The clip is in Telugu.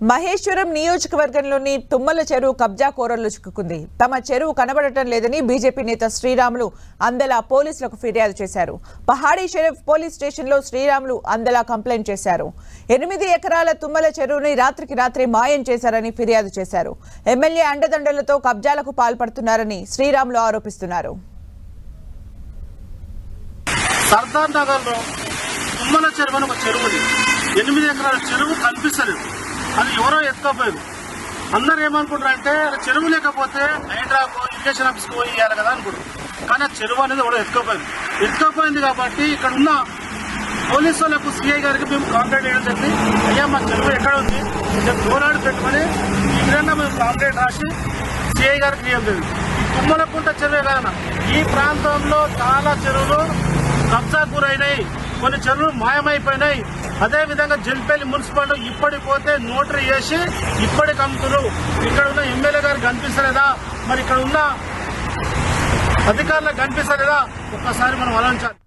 మహేశ్వరం నియోజకవర్గంలోని తుమ్మల చెరువు కబ్జా కోరల్లో చిక్కుకుంది. తమ చెరువు కనబడటం లేదని బీజేపీ నేత శ్రీరాములు అందలా పోలీసులకు ఫిర్యాదు చేశారు. పహాడీ షరీఫ్ పోలీస్ స్టేషన్లో శ్రీరాములు అందలా కంప్లైంట్ చేశారు. 8 ఎకరాల తుమ్మల చెరువుని రాత్రికి రాత్రి మాయం చేశారని ఫిర్యాదు చేశారు. ఎమ్మెల్యే అండదండలతో కబ్జాలకు పాల్పడుతున్నారని శ్రీరాములు ఆరోపిస్తున్నారు. సర్దార్ నగర్లో తుమ్మల చెరువు అని ఒక చెరువు, 8 ఎకరాల చెరువు కనిపిస్తలేదు. అది ఎవరో ఎత్తుకోపోయారు. అందరు ఏమనుకుంటారంటే చెరువు లేకపోతే హైడ్రాకో ఇరిగేషన్ ఆఫీస్కి పోయి ఇవ్వాలి కదా అనుకుంటారు. కానీ ఆ చెరువు అనేది ఎవరో ఎత్తుకోపోయింది కాబట్టి ఇక్కడ ఉన్న పోలీసు వాళ్ళకు సిఐ గారికి మేము కాంప్లైంట్ చేయడం జరిగింది. అయ్యా మా చెరువు ఎక్కడ ఉంది దూరాడు పెట్టుకుని ఈ విధంగా మేము కాంప్లైంట్ రాసి సిఐ గారికి ఇవ్వడం జరిగింది. ఈ తుమ్మలకుంట చెరువే కాదన్న, ఈ ప్రాంతంలో చాలా చెరువులు కబ్జా గురైనాయి, కొన్ని చెరువులు మాయమైపోయినాయి. అదేవిధంగా జల్పల్లి మున్సిపాలిటీ ఇప్పటికి పోతే నోటరీ చేసి ఇప్పటికి అమ్ముతున్నారు. ఇక్కడ ఉన్న ఎమ్మెల్యే గారికి కనిపిస్తలేదా, మరి ఇక్కడ ఉన్న అధికారులకు కనిపిస్తలేదా, ఒక్కసారి మనం ఆలోచించాలి.